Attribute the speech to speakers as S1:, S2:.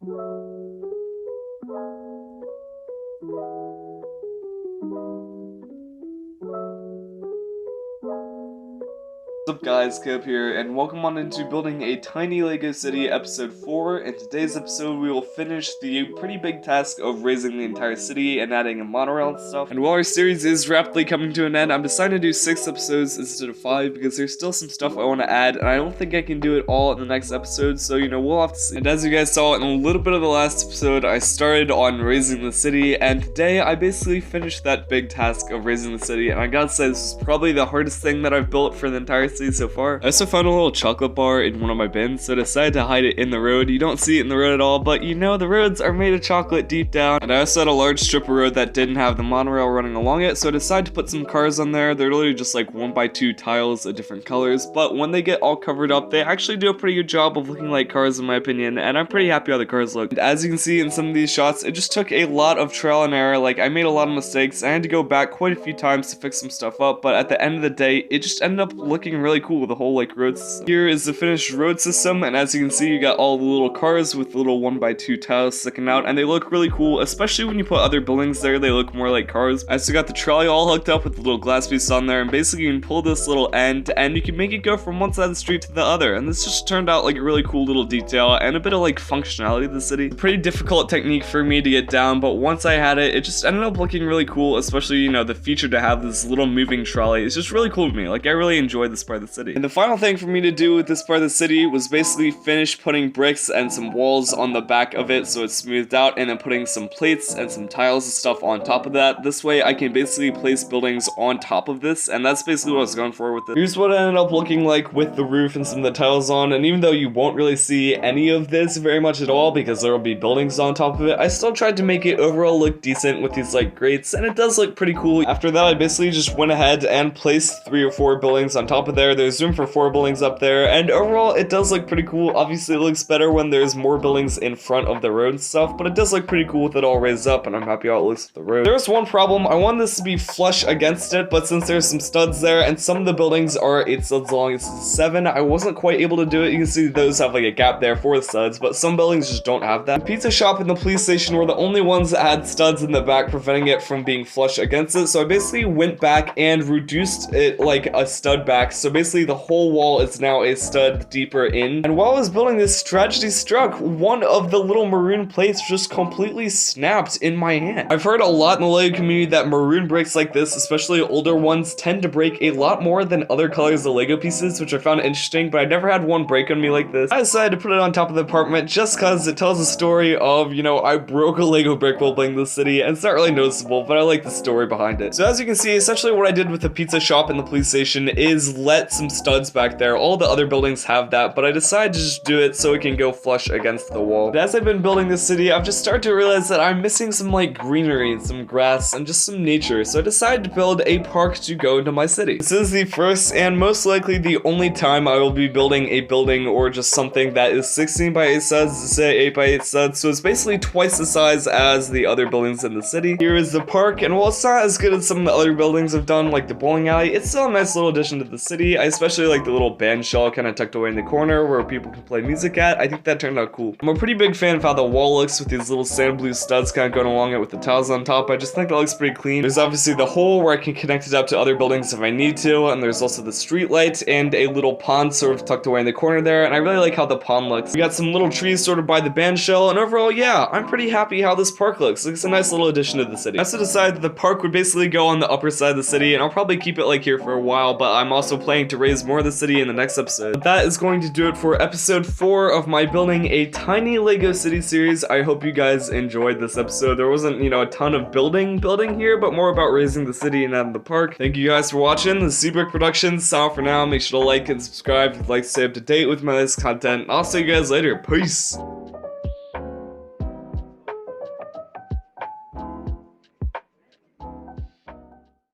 S1: What's up guys, Caleb here, and welcome on into Building a Tiny Lego City episode 4. In today's episode, we will finish the pretty big task of raising the entire city and adding a monorail and stuff. And while our series is rapidly coming to an end, I'm deciding to do 6 episodes instead of 5 because there's still some stuff I want to add, and I don't think I can do it all in the next episode, so we'll have to see. And as you guys saw in a little bit of the last episode, I started on raising the city, and today I basically finished that big task of raising the city, and I gotta say this is probably the hardest thing that I've built for the entire so far. I also found a little chocolate bar in one of my bins, so I decided to hide it in the road. You don't see it in the road at all, but the roads are made of chocolate deep down. And I also had a large strip of road that didn't have the monorail running along it, so I decided to put some cars on there. They're literally just like 1x2 tiles of different colors, but when they get all covered up, they actually do a pretty good job of looking like cars in my opinion, and I'm pretty happy how the cars look. And as you can see in some of these shots, it just took a lot of trial and error. Like, I made a lot of mistakes. I had to go back quite a few times to fix some stuff up, but at the end of the day, it just ended up looking really cool. The whole roads. Here is the finished road system, and as you can see, you got all the little cars with little 1x2 tiles sticking out, and they look really cool, especially when you put other buildings there. They look more like cars. I also got the trolley all hooked up with the little glass piece on there, and basically you can pull this little end and you can make it go from one side of the street to the other, and this just turned out like a really cool little detail and a bit of functionality of the city. Pretty difficult technique for me to get down, but once I had it, it just ended up looking really cool, especially the feature to have this little moving trolley. It's just really cool to me. I really enjoyed this part of the city. And the final thing for me to do with this part of the city was basically finish putting bricks and some walls on the back of it so it's smoothed out, and then putting some plates and some tiles and stuff on top of that. This way I can basically place buildings on top of this, and that's basically what I was going for with it. Here's what it ended up looking like with the roof and some of the tiles on, and even though you won't really see any of this very much at all because there will be buildings on top of it, I still tried to make it overall look decent with these grates, and it does look pretty cool. After that, I basically just went ahead and placed 3 or 4 buildings on top of there. There's room for 4 buildings up there, and overall it does look pretty cool. Obviously it looks better when there's more buildings in front of the road and stuff, but it does look pretty cool with it all raised up, and I'm happy how it looks with the road. There's one problem. I want this to be flush against it, but since there's some studs there and some of the buildings are 8 studs long, it's 7, I wasn't quite able to do it. You can see those have a gap there for the studs, but some buildings just don't have that. The pizza shop and the police station were the only ones that had studs in the back, preventing it from being flush against it, so I basically went back and reduced it like a stud back, so basically the whole wall is now a stud deeper in. And while I was building this, tragedy struck. One of the little maroon plates just completely snapped in my hand. I've heard a lot in the LEGO community that maroon bricks like this, especially older ones, tend to break a lot more than other colors of Lego pieces, which I found interesting, but I never had one break on me like this. I decided to put it on top of the apartment just cause it tells a story of, I broke a Lego brick while building the city, and it's not really noticeable, but I like the story behind it. So as you can see, essentially what I did with the pizza shop and the police station is let some studs back there. All the other buildings have that, but I decided to just do it so it can go flush against the wall. But as I've been building this city, I've just started to realize that I'm missing some greenery and some grass and just some nature, so I decided to build a park to go into my city. This is the first and most likely the only time I will be building a building or just something that is 16x8 studs to say 8x8 studs, so it's basically twice the size as the other buildings in the city. Here is the park, and while it's not as good as some of the other buildings I've done, like the bowling alley, it's still a nice little addition to the city. I especially like the little band shell kind of tucked away in the corner where people can play music at. I think that turned out cool. I'm a pretty big fan of how the wall looks with these little sand blue studs kind of going along it with the tiles on top. I just think that looks pretty clean. There's obviously the hole where I can connect it up to other buildings if I need to, and there's also the street light and a little pond sort of tucked away in the corner there, and I really like how the pond looks. We got some little trees sort of by the band shell, and overall, yeah, I'm pretty happy how this park looks. It's a nice little addition to the city. I also decided that the park would basically go on the upper side of the city, and I'll probably keep it here for a while, but I'm also planning to raise more of the city in the next episode. But that is going to do it for episode 4 of my Building a Tiny Lego City series. I hope you guys enjoyed this episode. There wasn't, a ton of building here, but more about raising the city and adding the park. Thank you guys for watching. This is Seabrick Productions. Sign off for now. Make sure to like and subscribe if you'd like to stay up to date with my latest content. I'll see you guys later. Peace!